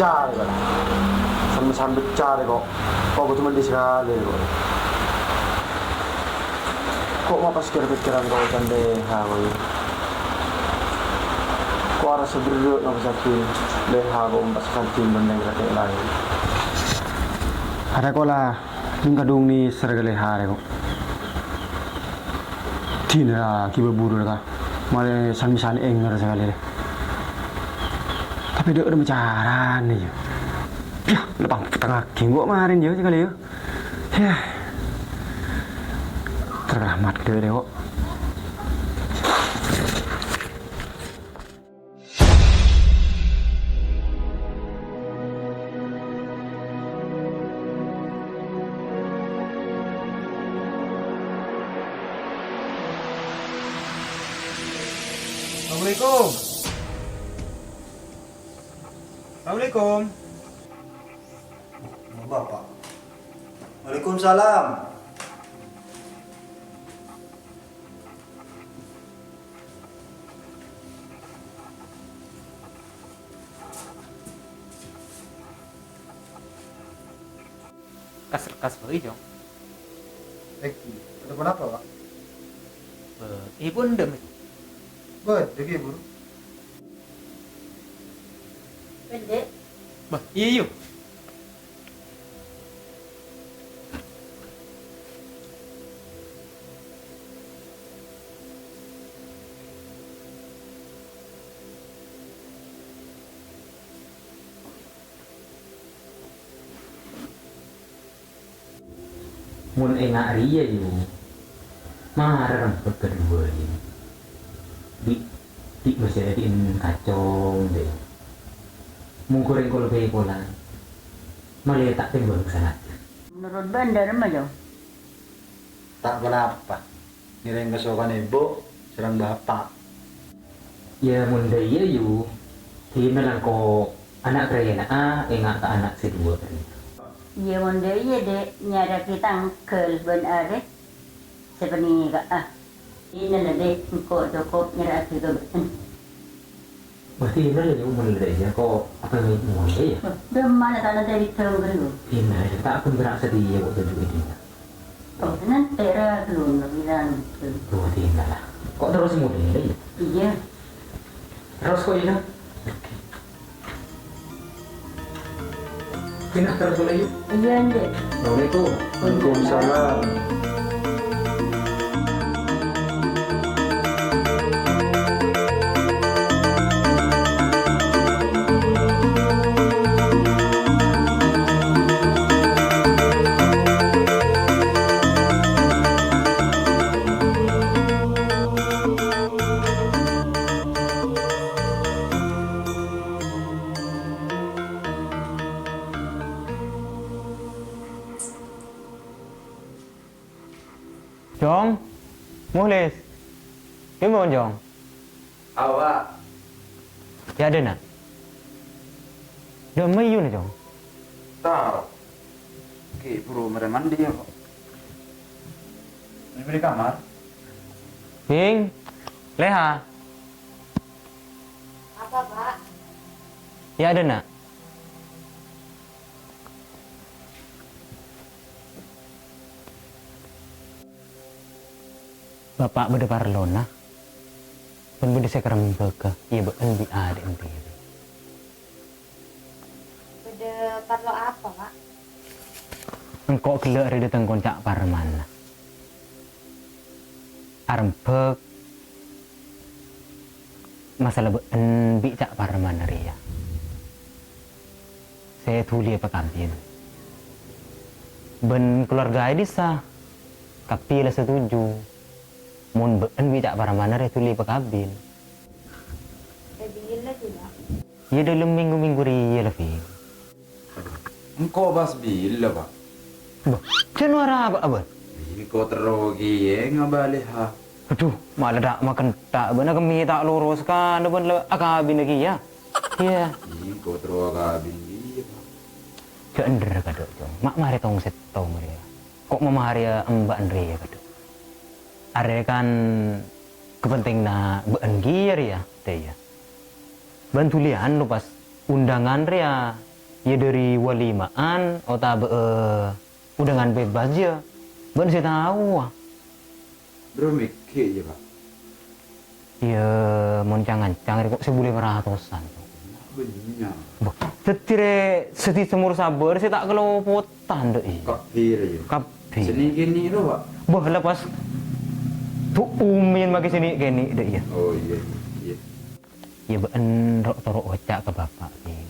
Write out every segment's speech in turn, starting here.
becah kok. Sama-sama becah kok. Kok cuma di sekali kok. Kok mau pas pikiran kau cande hawi. Kok arah seberdua nggak bisa tim leha kok pas kantin benda yang lain. Ada kok lah, ini kadung ni serga leha kok. Tina kiba buru kah, malah san engar sekali deh. Tapi dia udah bicara nih. Ya, lepang tengah kinggo kemarin ya sekali ya. Ya. Terahmat ke deh kok. Assalamualaikum. Assalamualaikum. Bapak. Waalaikumsalam. Kas beri jong. Ada kenapa, Pak? Ibu ndem. Degi buru. Pendek. Bah, iya yuk. Mun enak ria yuk. Marah kedua ini. Di masih jadiin kacong deh. Mungkurin kalau kayak pola. Malah tak timbul sana. Menurut bandar mah jauh. Tak kenapa. Ngiring kesukaan ibu, serang bapak. Ya mun dia yuk. Thì là có anak kaya na enggak ke anak kedua kan. Iya monde iya dek nyara kita kel ben are. Sebenarnya ah. Ini lah dek kok doko nyara kita ben. Berarti ini lah yung mulai ya kok apa yang mulai ya? Mana tanah dari terung dulu. Ini tak akan berasa dia waktu itu ini. Oh, nanti era dulu bilang. Tuh tinggal lah. Kok terus mulai ya? Iya. Terus kok ini? Pindah terus mulai yuk. Iya dek. Assalamualaikum. Waalaikumsalam. Jong, Muhlis. Gimana Jong? Awak. Ya ada nak. Dah mayu ni Jong. Tahu. Oke, buru mereka mandi ya, Pak. Ini di kamar. Ping, Leha. Apa pak? Ya ada nak. Bapak berdepar lona. Pun berde sekarang beka. Ia beken bi ada ente. Beda parlo apa pak? Engkau kelak ada datang koncak parman. Arempek. Masalah beken bi cak parman ria. Saya tulis apa kampin. Ben keluarga ini sah. Kapila setuju. Mun beken bi cak parman ria tulis apa kabil. Jadi lagi pak. Ya dalam minggu-minggu ria lah Fik. Engkau bas bila Pak? Bah, januara apa? Ini kau terogi ya ngabalik ha. Aduh, malah tak makan tak benar kami tak lurus kan, depan le akabin lagi ya. Iya. Ini kau terogi dia Pak. Cender kadok jong. Mak mari tong setong dia. Kok memari mbak Andre ya kadok. Are kan kepenting na beenggier ya teh ya. Bantulian lu pas undangan ria ya dari walimaan atau undangan bebas ya. Ben saya tahu. Bro mikir ya pak. Ya moncang-ancang kok sebulan 100-an. Benar. Setire seti semur sabar saya tak kelopotan deh. Kapir ya. Kapi. Seni gini lo pak. Bah lepas tuh umin maki sini gini deh ya. Oh iya. Iya. Ya ben rok torok ocak ke bapak ini.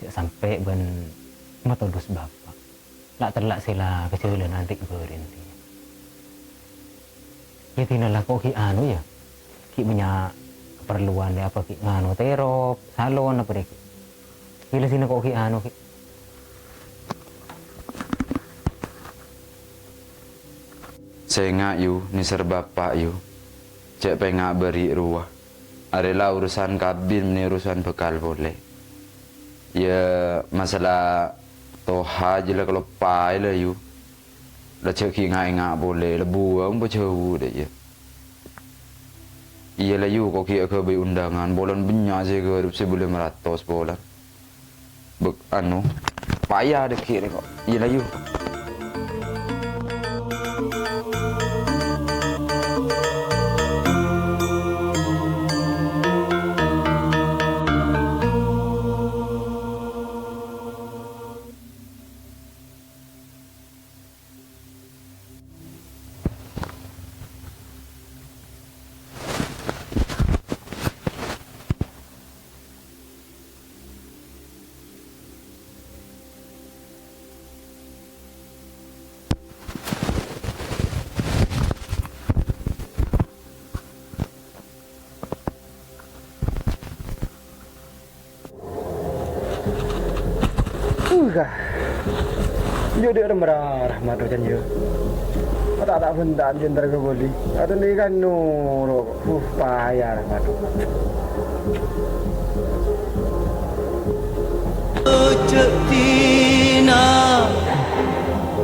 Ya sampai ben matodus bapak. Lak terlak sila kecilan nanti berhenti. Ya tinalah kok ki anu ya. Ki punya keperluan apa ki nganu terop, salon apa deh. Gila sini kok ki anu ki. Saya ngak yu, nisar bapak yu. Cek pengak beri ruah. Adalah urusan kabin, ini urusan bekal boleh. Ya masalah toha je lah kalau pai lah yu. Lah cek ki ngak boleh, lah buang berjauh deh ya. Iya lah yu, kok ki ke undangan, bolan banyak je ke sebelum 100 bolan. Bek anu, payah deh ki kok. Iya lah yu. Kah. Yo dia ada merah mat macam yo. Tak bentan jentar ke boli. Atau ni kan nuro. Payah mat. Cetina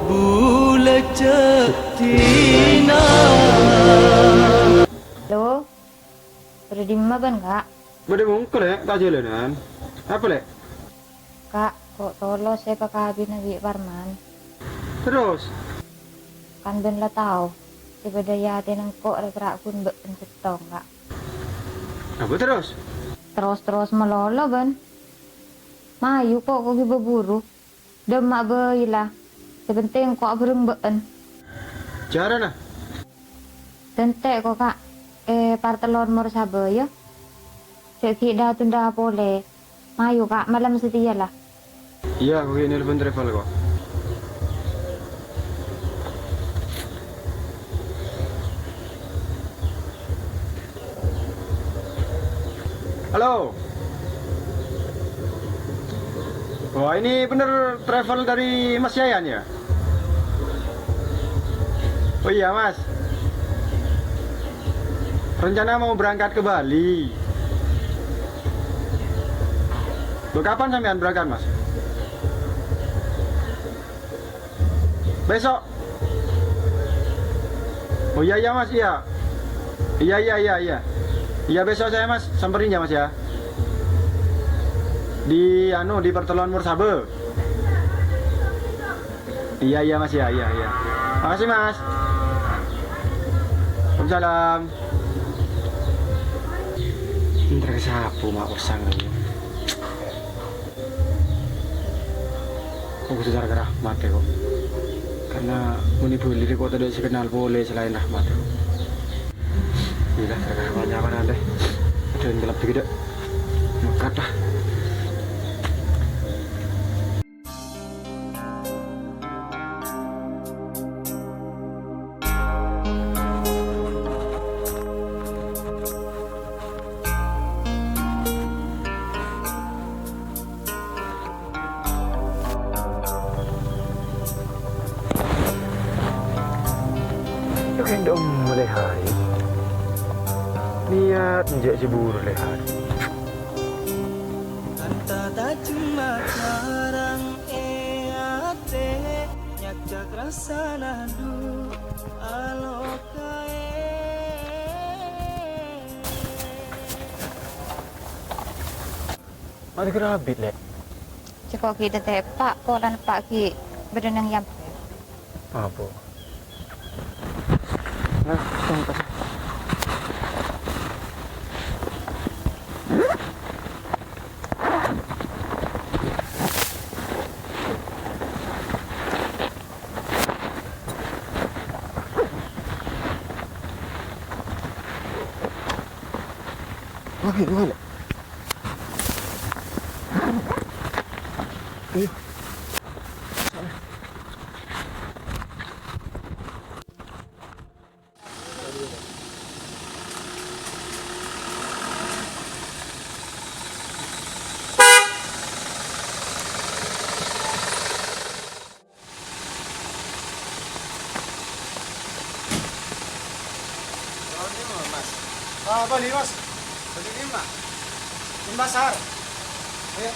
bula cetina. Halo, udah di mana kan kak? Bade mungkin ya, tak jalanan. Apa lek? Kak, kok tolo saya pakai habis Nabi Parman. Terus? Kan ben lah tahu. Sebenarnya ya ada nang kok gerak pun ben setong kak. Apa terus? Terus melolo ben. Mayu kok berburu. Demak beilah. Sepenting kok bereng ben. Cara nah? Tentek kok kak. Partelon mor sabe ya. Cek dah tunda boleh. Mayu kak, malam setia lah. Iya, aku ini telepon travel kok. Halo. Wah, ini bener travel dari Mas Yayan ya? Oh iya, Mas. Rencana mau berangkat ke Bali. Loh, kapan sampean berangkat, Mas? Besok. Oh iya Mas, iya. Iya. Iya besok saya Mas samperin ya Mas ya. Di di Pertelon Mursabe. Iya Mas ya, iya. Makasih Mas. Waalaikumsalam. Ntar kesapu mak usang lagi. Kok bisa cara rahmat ya kok. Karena menibuli kok tidak kenal boleh selain rahmat. Gila, cara banyak apa nanti. Ada yang gelap dikit. Makat lah. Dong mulai hari niat menjak jebur lehat Kata tak cuma carang eate nyak jak rasa nadu alokae. Mati kerabit lek Cekok kita teh pak po dan pak ki berenang yam. Apa? Nah, tunggu. Oke, boleh. Ayo. Balik mas. Balik lima. Lima sar. Ayo.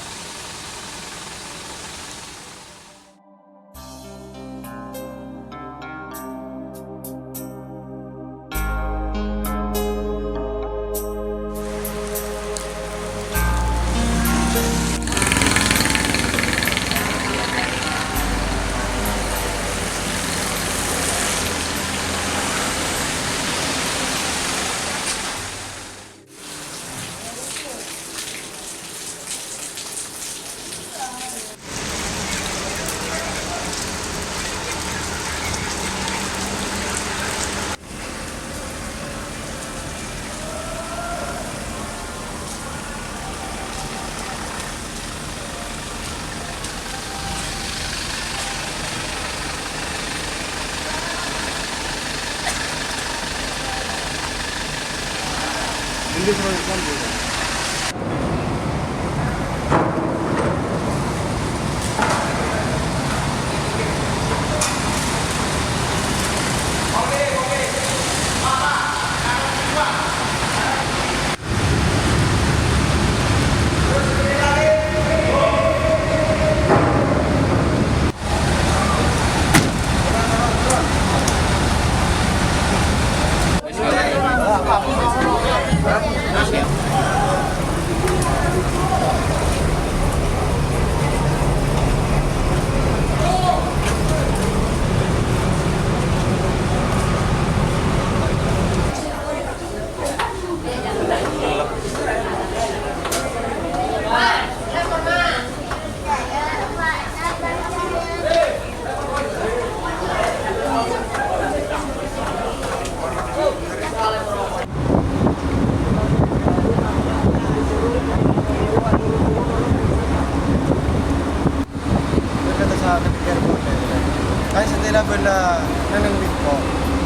Ay setelah bela nanang biko,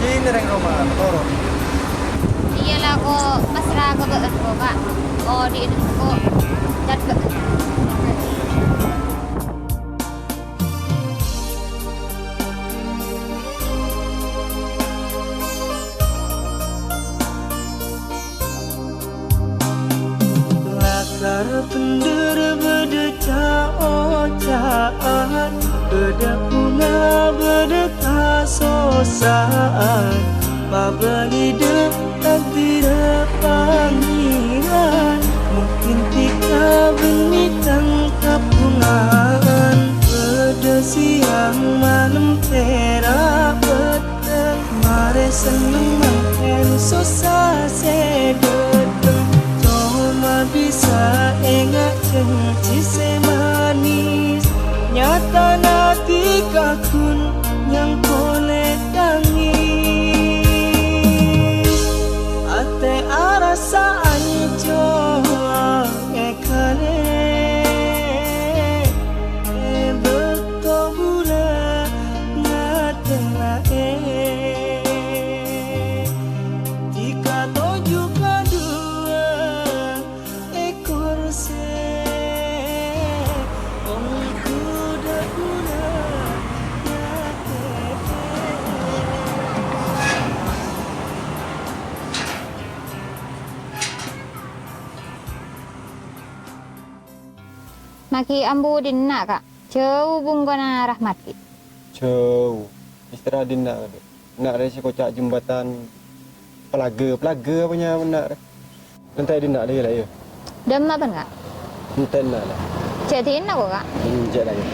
di nereng rumah toro. Iyalah ko masra ko ba ko kak. Oh di ko dat ba. Lakar pendir berdecak ocaan, beda bunga beda kasosaan, pabali dekat tidak panggilan, mungkin tika beni tangkap bungaan, beda siang malam perak petang, mare seneng makan susah sedeteng, cuma bisa ingat janji semanis, nyata nanti kakun yang boleh tangis, ate arasa anjo ekale, bertobula ngatela jika tujuh kedua ekor se kuda kuda Maki ambu dinna kak. Jauh bunggona rahmat ki. Jauh. Istirahat di nak. Nak resi kocak jembatan pelaga punya nak. Nanti di nak dia lah ya. Dem apa enggak? Nanti nak lah. Cek tin aku kak. Cek lagi.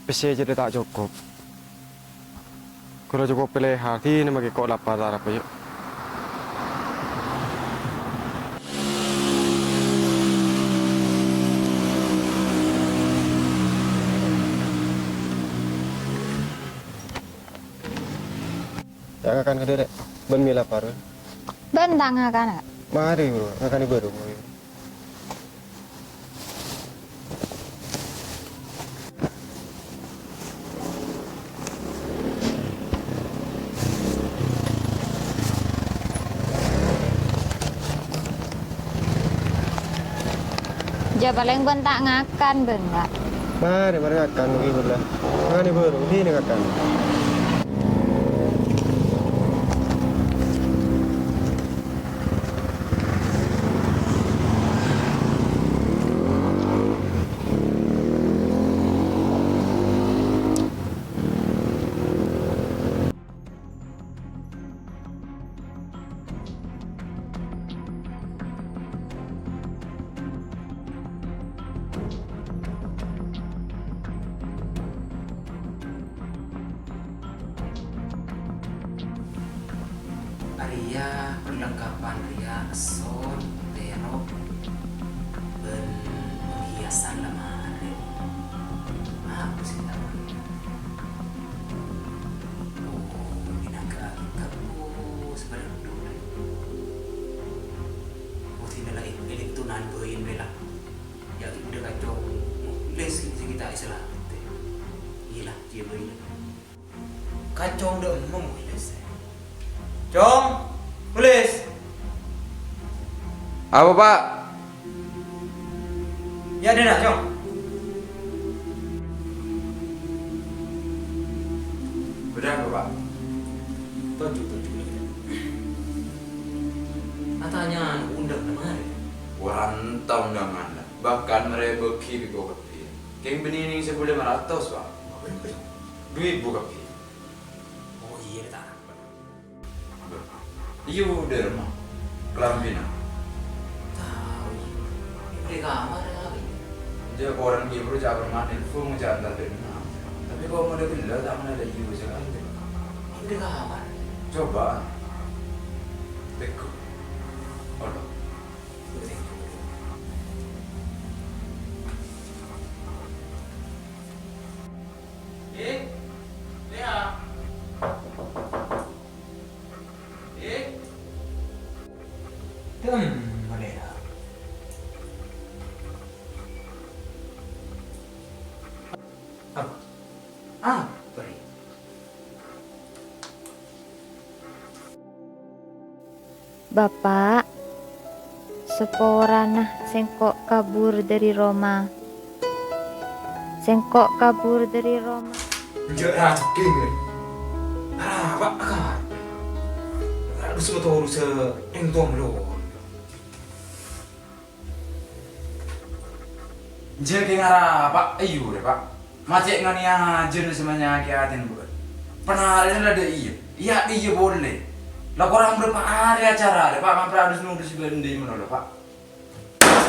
Pesi jadi tak cukup. Kalau cukup pilih hati, ni bagi kau lapar tak apa yuk. Ya akan ke dek, ben mi lapar. Bentang akan kak. Mari bro, akan baru. Ja paling bentak ngakan bentak. Mari akan begitu lah. Akan baru, ini akan. Arya perlengkapan Ria son terok ben penghiasan lemari aku sih tak binaga kamu sebenarnya dulu tidak lagi ini tunan boyin bela ya udah kacau les kita Islam gila dia boyin kacau udah ngomong les Jong, tulis. Apa Pak? Ya ada nak, Jong. Berapa Pak? Tujuh. Katanya undang kemarin. Warantau undangan lah. Bahkan mereka beki biko kepi. Keng benih sebelum 500 Pak. Duit buka kepi. Oh iya tak. Iya udah rumah. Kelambina. Tahu. Di kamar lagi. Dia orang dia baru cabut mandi, full menjalan tadi. Tapi kalau mau ada bila, tak mana ada ibu sekali. Di kamar. Coba. Teko. Allah. Boleh dah. Beri. Bapak, seporana sengkok kabur dari Roma. Sengkok kabur dari Roma. Jangan king. Pak kan. Harus betul se entong lo. Jadi ngara Pak, ayo deh Pak. Macet ngani aja nih semuanya kiatin bukan. Pernah hari ini ada iya boleh. Lah kurang berapa hari acara deh Pak, ngapain harus nunggu sebelah ini mana Pak?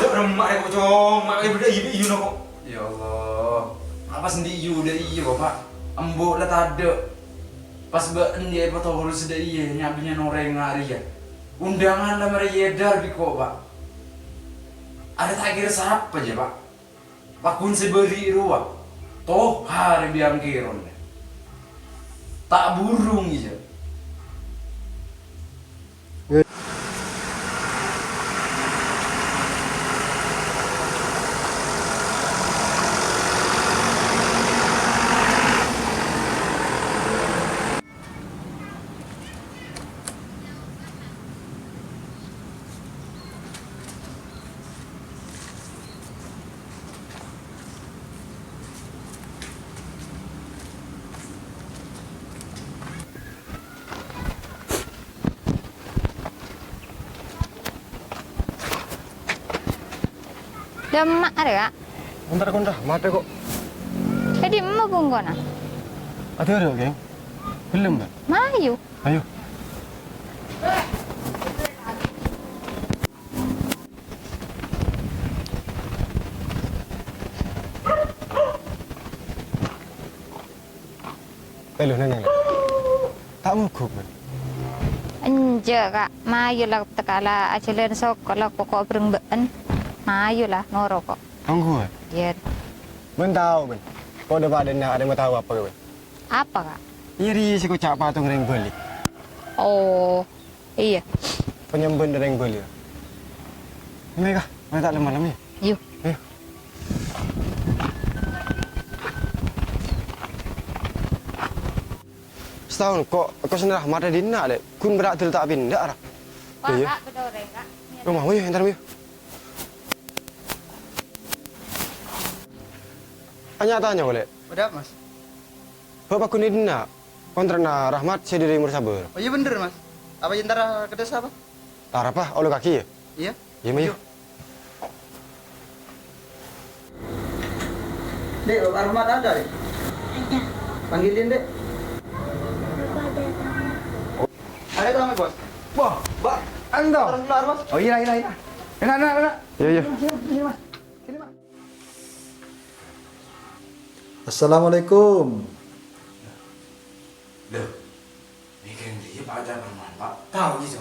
Remak kok Jong, mak beda iya kok. Ya Allah, apa sendiri udah iya Pak? Embok lah tade. Pas baen dia apa tahu harus sudah iya nyabinya noreng hari ya. Undangan lah mereka edar biko Pak. Ada tak kira siapa aja Pak? Pakun seberi ruang, toh hari biang kiron, tak burung aja. Demak ada kak? Bentar kondah, mati kok. Jadi emak pun kau nak? Ada, geng? Belum, Bang. Mayu. Ayo. Loh, Neneng. Tak mogok, Bang. Anje kak, mayu lah tekala acelen sok kalau pokok bereng ben. Mayu lah noro kok. Tunggu, Ya, Ben tahu, Ben. Kau ada mau tahu apa, Ben? apa kak? Iri si kocak patung ring beli. Oh, iya. Penyemben ring beli. Mereka, mana tak lemah lemah. Yuk. Ayo. Setahun kok sendiri rahmat ada dina dek. Kun berak tak pindah arah. Wah, Iya. kak bedoreng kak. Rumah wih, entar wih. Hanya tanya boleh. Udah mas. Bapak kun dina. Kontrana rahmat saya dari Mursaber. Oh iya bener mas. Apa jentara ke desa apa? Tar apa? Olu kaki ya? Iya. Iya mah yuk. Dek, Bapak Rahmat ada dek? Ada. Panggilin dek. Ada kami bos. Wah, Mbak, anda. terus keluar mas. Oh iya. Enak. Iya. Sini mas. Sini mas. Assalamualaikum. Loh, mikir dia pada bermanfaat. Tahu gitu.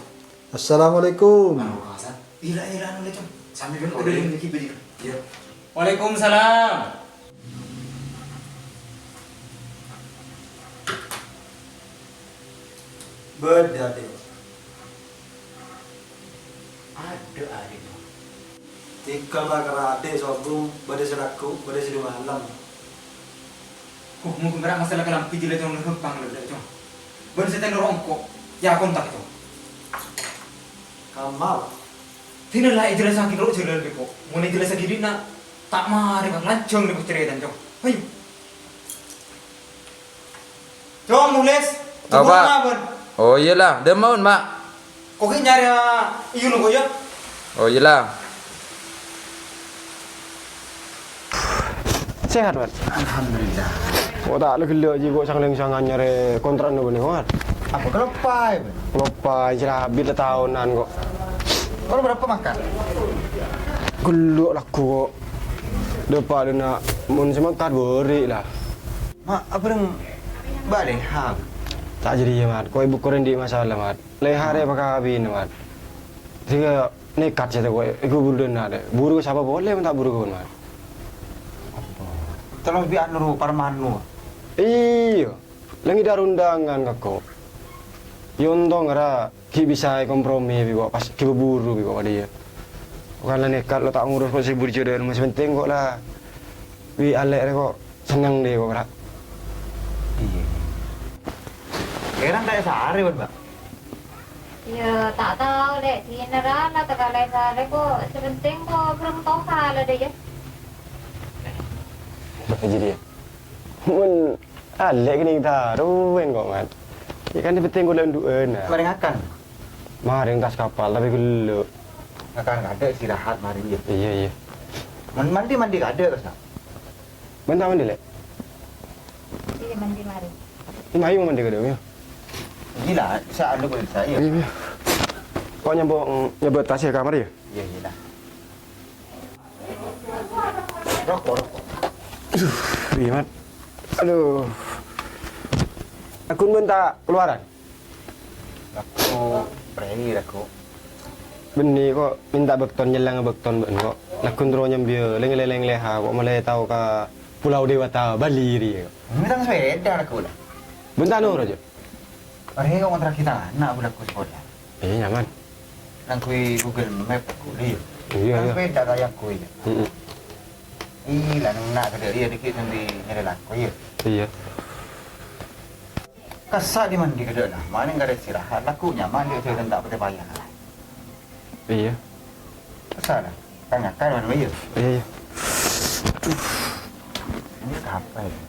Assalamualaikum. Kawasan. Ila noleh cum. Sambil udah memiliki beli. Iya. Waalaikumsalam. Beda deh. Ada adik. Tika makarate sobung pada seraku pada sini malam. Mungkin berak masalah kelampi jila jong hempang lele jong. Ben setan rongkok. Ya kontak jong. Kamal. Tina lah jelas sakit lo jelas beko. Mun jelas sakit dina tak mari kan lancung ni cerita jong. Ayo. Jong mules. Apa? Oh iyalah, dia mau mak. Kok nyari ieu nu ya? Oh iyalah. Sehat, Mat. Alhamdulillah. Kok tak ada gelak je kok sangang nyari kontrak nu benih, Mat. Apa kelepai? Lupa jelah habis dah tahunan kok. Kau berapa makan? Gelak lah kok. Depan dia nak mun semangat beri lah. Mak, apa yang Mbak deh? Ha. Tak jadi ya, Mat. Kau ibu koren di masalah, Mat. Lehar ya pakai habis, Mat. Sehingga nekat saja kau. Iku buru nak deh. Buru siapa boleh, tak buru kau, Mat. Tolong biar nuru parmanu. Iya. Lagi dah undangan kau. Yontong ara ki bisa kompromi bi kok pas ki buru bi kok dia. Bukan nekat lo tak ngurus kok sibuk jodoh masih penting kok lah. Wi alek kok senang deh kok rak. Iya. Sekarang kayak sehari Mbak. Ya tak tahu dek. Sinara lah tekala sare kok. Sepenting kok bereng toha lah deh ya. Jadi dia. Mun alek ni kita ruwen kok mat. Ya kan dia penting kau lenduan lah. Kemarin akan. Maring tas kapal tapi gelo. Akan ada istirahat mari ya. Iya. Mandi gak ada kesana. Bentar mandi lek. Iya mandi mari. Ini mayu mandi ke dia. Gila, saya ada boleh saya. Iya. Kok nyebut tas ke kamar ya? Iya, gila. Rokok. Aduh, Rimat. Aduh. Aku minta keluaran. Aku pergi aku. Beni kok minta bekton nyelang bekton ben kok. Lakun tro nyambia leng-leng leha kok mulai tahu ke Pulau Dewata Bali ri. Minta sepeda aku dah. Bentar no aja. Pergi kau kontrak kita anak budak aku sekolah. Nyaman. Nang kui Google Map aku lihat. Iya. Sepeda kayak aku ya. Heeh. Iya, nang nak ke dia dikit nanti nyari laku ya. Iya. Kasak di mandi ke lah. Mana enggak ada istirahat. Laku nyaman dia saya tak pakai payah. Iya. Kasak dah. Kan mana ya? Iya. Ini apa ya?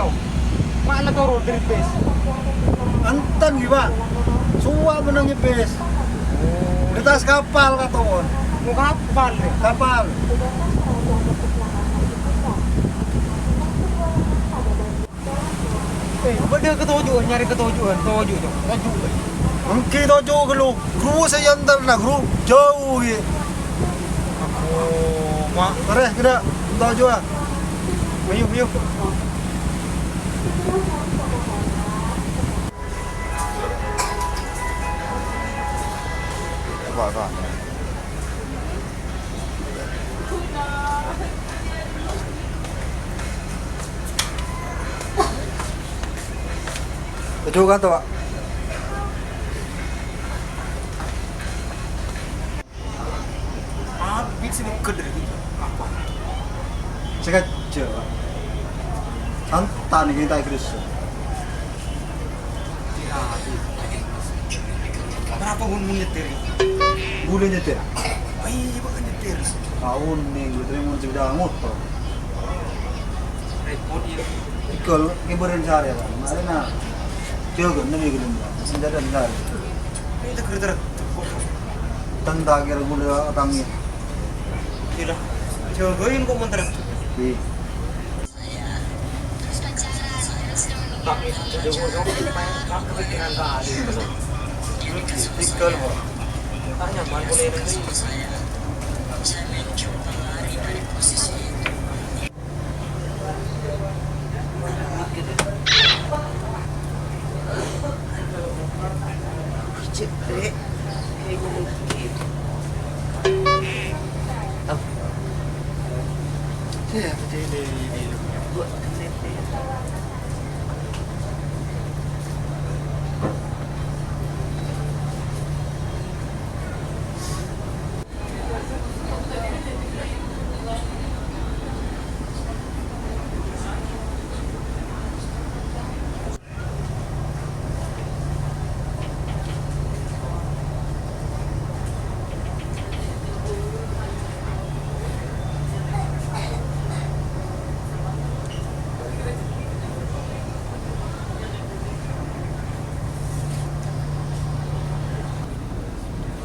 cong. Mana turun dari base? Antan gimana? Suwa menangnya bes. Di tas kapal katon. Mau kapal nih. Kapal. Beda ketujuan, nyari ketujuan, tujuh cong. Tujuh. Mungkin tojo kalau kru saya antar na kru jauh ya. Oh, mak. Terus kita tojo ah. Ayo. Apa? Tojo kan tuh. Habis ini keder gitu. Apa? Sengaja. Santan nih kita Inggris. Berapa pun nyetir? Boleh nyetir. Iya, bukan nyetir. Tahun nih gue terima mau sepeda motor. Repot ya. Ikal kibarin sehari kan. Mana na? Jaga nih gue dulu. Senjata sehari. Ini kereta. Tentang kira gue udah tangi. Tidak. Jagain kok menteri. Di. Tapi jauh-jauh main kepikiran kali. Ikal kok. Tanya man boleh nanti.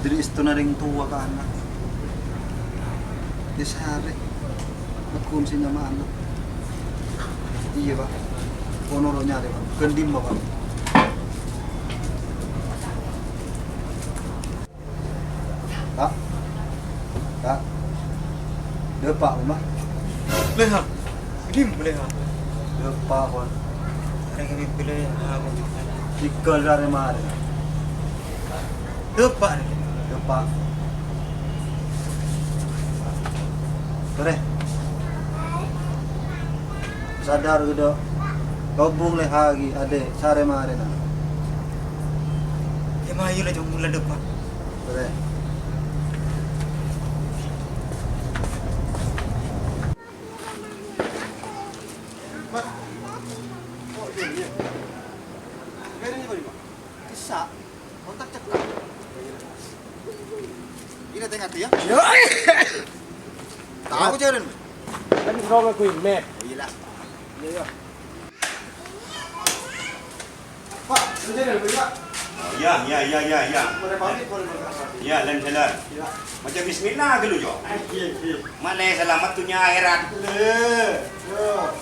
Jadi istana ring tua ke anak. Di sehari. Aku sih sama anak. Iya pak. Kono nyari pak. Gendim pak. Pak. Pak. Depak rumah. Leha. Dim leha. Depak pak. Ada yang pilih aku. Ikal dari mana? Depan. Depak. Kere. Sadar gitu. Gabung leh lagi ade sare mare na. Ya mayu lah jom mula depan. Kere. Ini tengah tu ya? Tahu je kan? Kan kalau aku map. Iyalah. Iya. Pak, sudah dah Pak. Ya. Boleh pamit boleh berkata. Ya, dan jalan. Ya. Macam bismillah ke lu, Jo? Iya. Mana yang selamat tunya akhirat? Yo.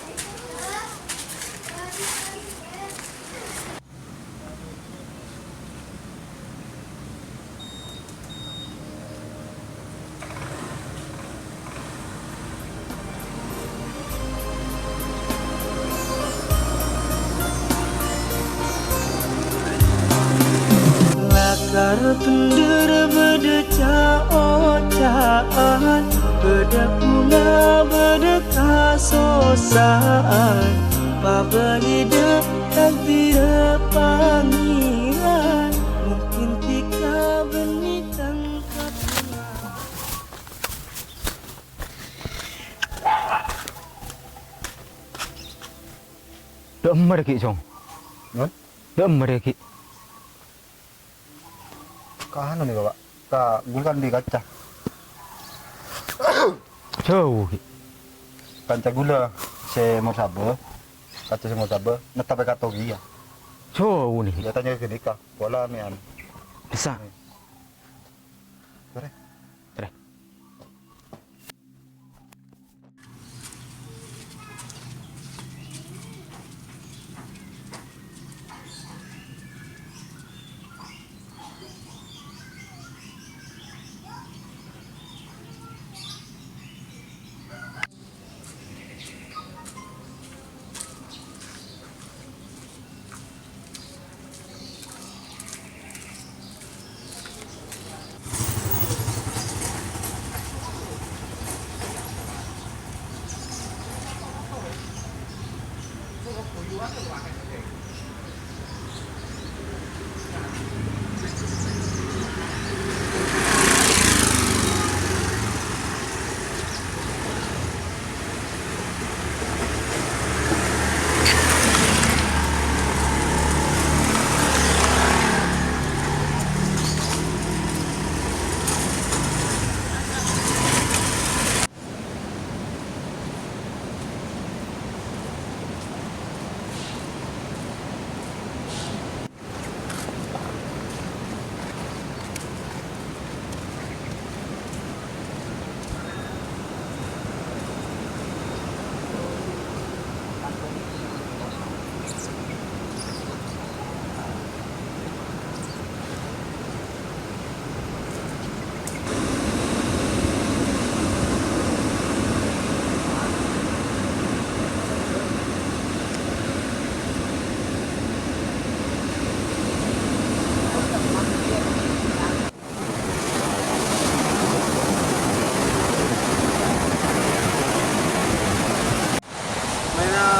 Lakar pendir berdecak ocaan, beda pula berdeka sosaan, pabali dek takdir pangiran, mungkin tika benitan kapunan. Demar ki cong. Hah? Demar ki. Kahan nih Bapak. Ka gulkan di kaca. Jauh ki. Kaca gula se mau sabar. Kata semua sabar, netap kata dia. Coba nih. Dia tanya ke Dika, bola mian. Bisa. Sore.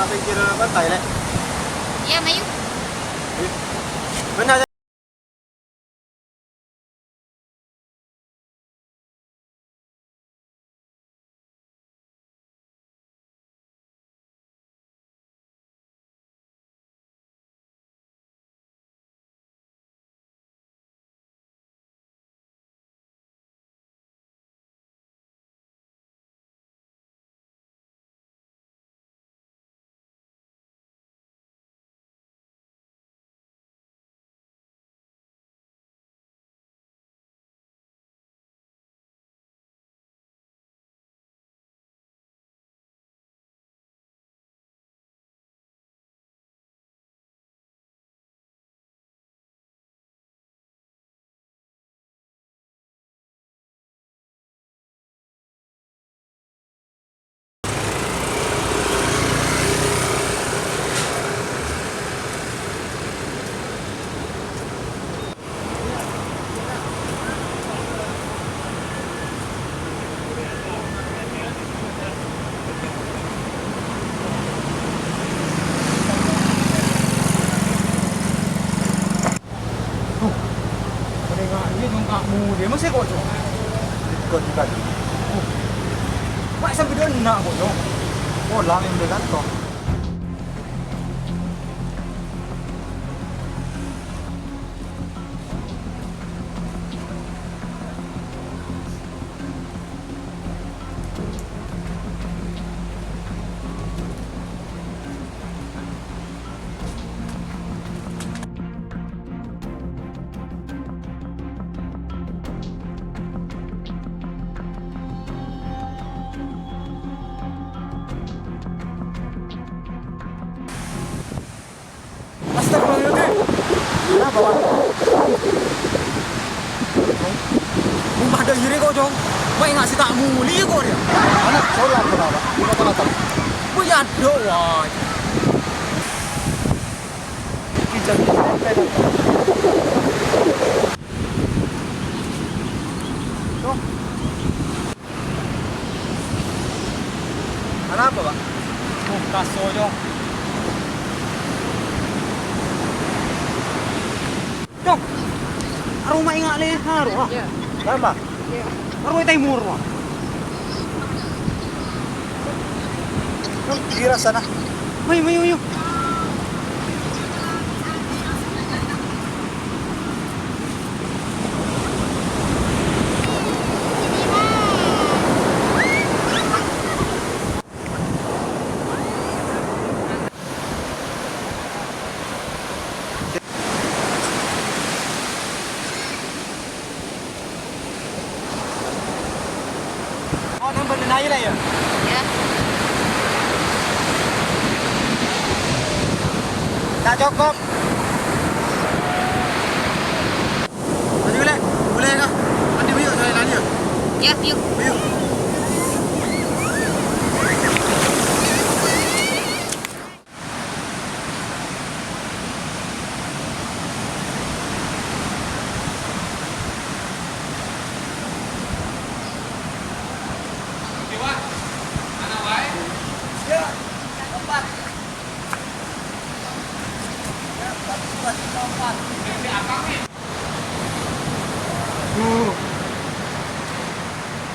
Pinggir pantai le. Iya, Mayu. Mana ada Dia masih kok tu. Ikut juga. Mak sampai dia nak kok tu. Oh, lang yang dekat kok. Kenapa, Wan? Rumah ada hiri kau, Jong. Baik nak si tak muli kau dia. Anak, solat kenapa? Kita kata. Buat doa. Kijang Jong. Kenapa, Pak? Oh, kaso, Jong. Jong, aroma ingat le haru ah. Ya. Kenapa? Aroma timur ah. Jom, kira sana. Mayu. Oh, nampak dan air ya? Ya. Tak cukup. Mandi boleh? Boleh kah? Mandi yuk, saya lari yuk. Ya, yuk. Yuk.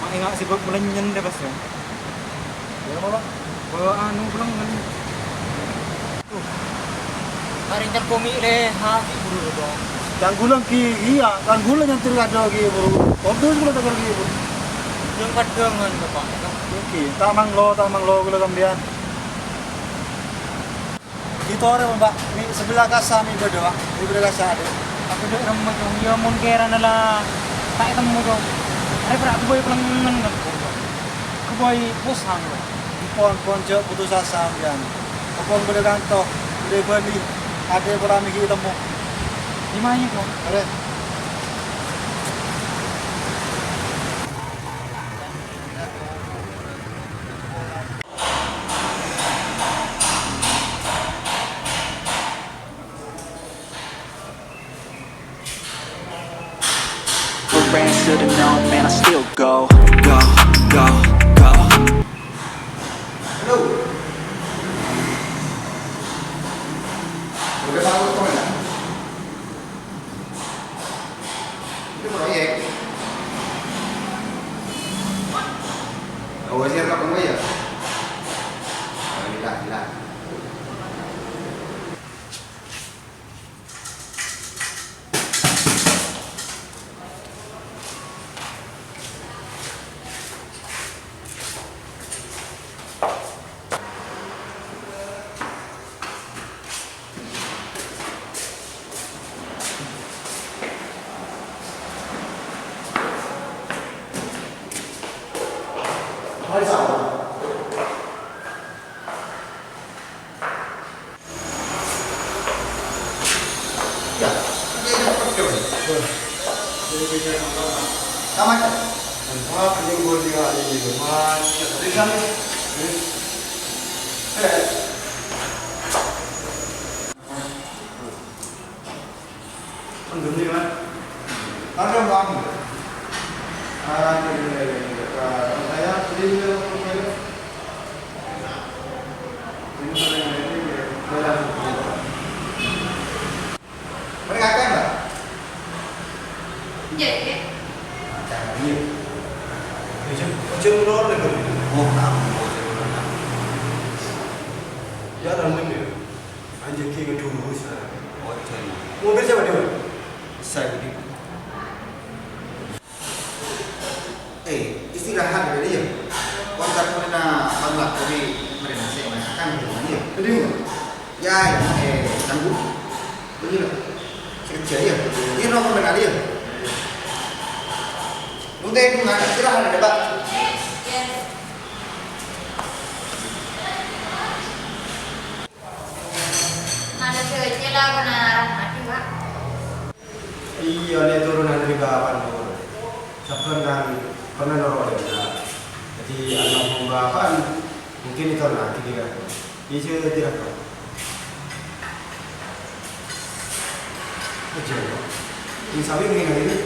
Mak ingat sibuk melenyen deh pas ya. Ya apa? Bawa anu pulang kan. Hari ini komik deh, hati buru dong. Yang gulang ki, iya, kan gulang yang terkadang ki buru. Kodus gulang tak ki buru. Yang kadangan bapak. Oke, tamang lo gula kambian. Itu orang mbak, ni sebelah kasar ni berdua, ni sebelah kasar ada. Aku dek remeh dong. Ya mun kira nala tak temu dong. Hari berak aku boy pelengan kan. Aku boy bosan loh. Pon je putus asa kambian. Pon boleh kantor, boleh beli, ada berapa minggu temu. Di mana kok? Ada. Should have known, man, I still go, go, go, go. Hello. Udah tahu kok mana? Itu proyek. Oh, wajar kok kamu ya? Gila. Hari sama. Ya, ini apa kau? Sama kan? Wah, anjing gol dia ini. Macam, di sana. Anggap ni kan? Anggap bang. Saya beli mereka akan tak? Jadi. Ini. Macam luar lagi. Oh, tak. Ya, dalam ni. Anjir kira dulu saya. Oh, cari. Mau kerja apa dia? Saya ni. Istirahat dari dia. Kontak mana bangla kopi mereka saya masakan di mana dia. Jadi ya tangguh. Begini. Kerja dia. Dia nongol dengan dia. Mungkin nak istirahat ada Pak. Ada kerja lah benar mati Pak. Iya, dia turunan dari bapak dulu. Sebenarnya pernah normal dia. Jadi almarhum bapak mungkin itu nanti dia. Iya tidak tahu. Aja. Ini sawi ini hari ini.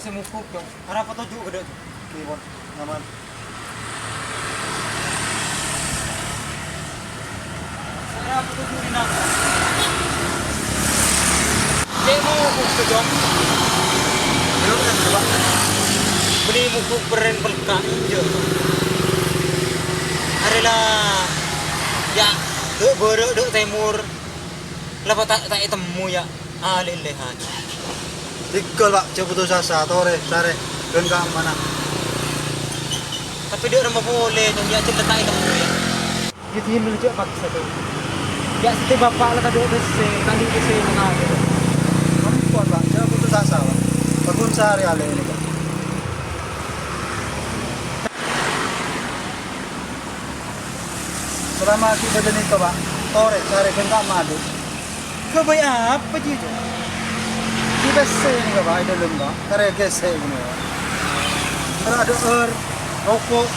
saya mukuk dong. Ada apa tujuh gede tuh? Oke, bon. Ngaman. Ada apa tujuh di nak? Saya mau mukuk tuh dong. Belum kan coba. Beli mukuk beren pelka hijau. Adalah ya dek berek dek timur. Lepas tak temu ya alih lehan. Dikol Pak, coba putus asa tore, sare. Dan ka mana? Tapi dia orang boleh tu ya cerita tak temu ya. Gitu yang melujuk paksa tu. Ya setiap bapak lah kadang besi, kali besi mengalir. Kamu kuat Pak, coba putus asa Pak. Bangun sehari ale ini Pak. Selama kita jadi itu Pak, tore, sare, dan ka madu. Kebaik apa je tu? Di besi ini Pak, ada lemba, karya gese ini Pak. Kalau ada rokok,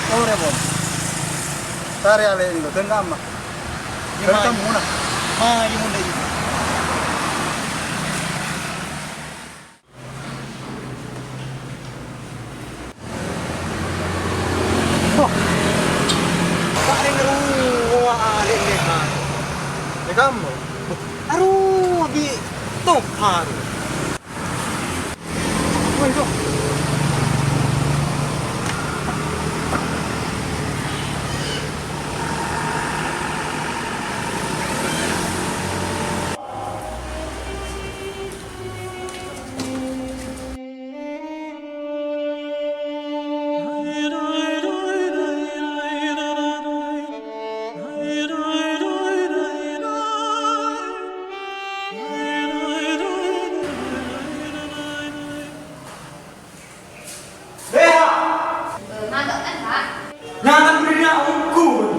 tore bon. Sare ale ini, dan ka mah. Dan ka muna. Di munda juga. Tak ada ngeruah alih lehan. Di kamu. Aduh, abi tohar. Woi, tu. Nyata berdiri engkau.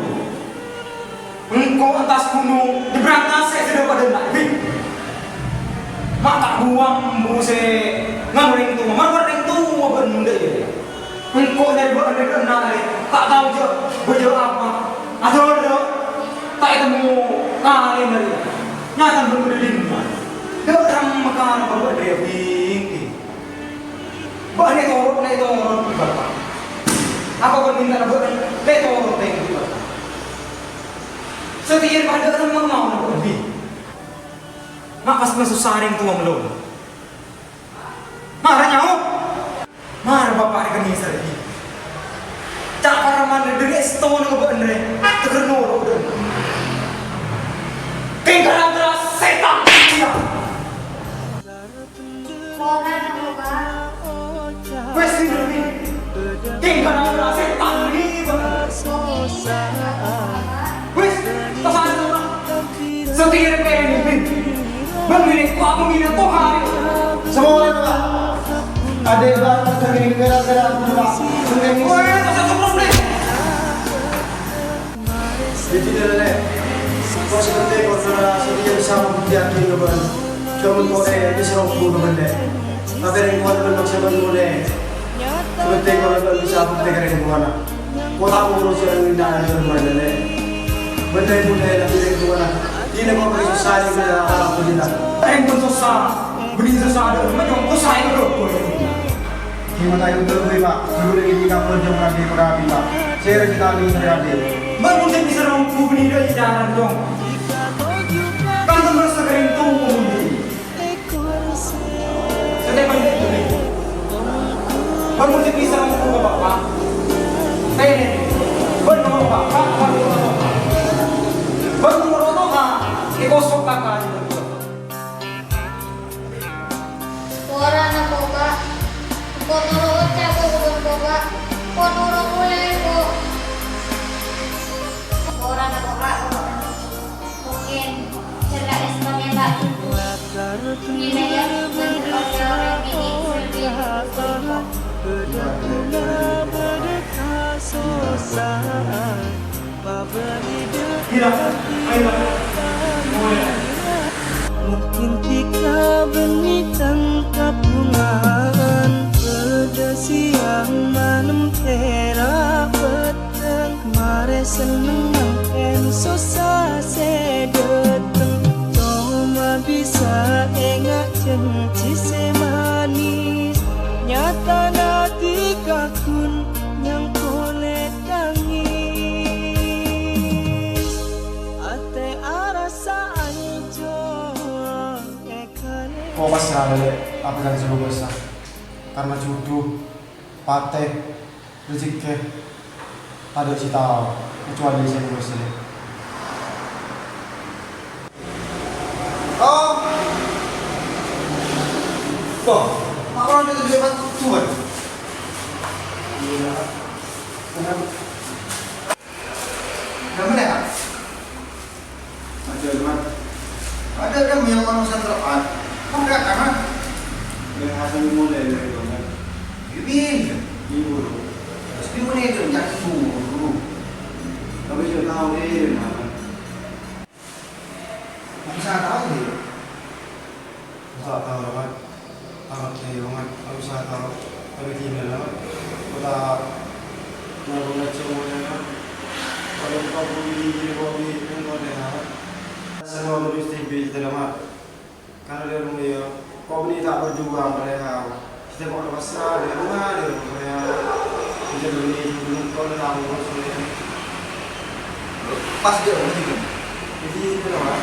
Engkau atas gunung diberantas saya sudah pada naik. Mata buang bu se ngandring tu, ngandring tu benda je. Engkau dari benda kena ni tak tahu je benda apa. Ada tak temu kali dari. Nyata berdiri ni. Orang makan apa dia bing. Bahne torot bapak. Apa pun minta nak buat betul tengok. Setiap pada orang mau nak lebih. Makas masuk saring tua melulu. Marah nyawa. Marah bapak ni kena lagi. Tak para mana dari stone ke benda. Terkenal orang. Tinggal antara setan dia. Orang apa? Pasti lebih. Tinggal antara setan ni. Wis, tak salah. Setiap kali ni. Memilih aku minat Tuhan. Semua orang Pak. Ada yang terkini gara-gara Pak. Woi, tak satu problem. Jadi dah kau seperti kau sudah sedia bersama buktian di kawan. Kamu boleh bisa hubung benda. Tapi yang kau ada bersama boleh. Seperti kau ada bisa buktikan di mana. Kau tahu urus yang ini dah ada benda ni. Benda itu dah ada di mana. Ini kau beri susah ni dah apa benda. Yang pun susah, beri susah ada. Macam susah itu berapa? Kita tahu betul Pak. Dulu lagi kita kerja berada di Merapi Pak. Saya kita ni berada. Bangun saya bisa rampu beri dari jalan dong. Kan merasa kering tu mungkin. Setiap benda itu ni. Bangun saya bisa rampu bapak. Ini. Bangun bapak. Bangun orang tak. Ikosok kakak. Orang apa Pak? Kau turut aku belum Pak. Kau turut boleh kok. Orang apa Pak? Mungkin celah esmanya tak cukup. Ini ya sebagai orang ini Gila, ayo. Mungkin jika benih tangkap bungaan pada siang malam tera petang mare seneng makan susah sedeteng cuma bisa engak janji semanis kok pas sekali apa yang selalu besar karena jodoh, pateh, rezeki, ada cita kecuali saya besar. Oh, kok, mak orang itu juga tuan. Iya, kenapa? Mana ya? Ada yang manusia terat. Enggak karena yang hasil mulai dari dong. Ibu. Terus ibu ni tu jangan ibu. Tapi sudah tahu dia mana. Bisa tahu dia. Tak tahu lah. Tak tahu lah. Bisa tahu. Tapi gimana lah. Kita nak cuma lah. Kalau kau beli pun ada. Semua logistik kita lama. Karena dia rumah dia, kau beli tak berjuang mereka. Kita bawa pasar dari rumah dia mereka. Kita beli dulu kau dah tahu maksudnya. Pas dia macam ni. Jadi itu lama.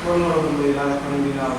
Kau nak beli lah, kau beli lah.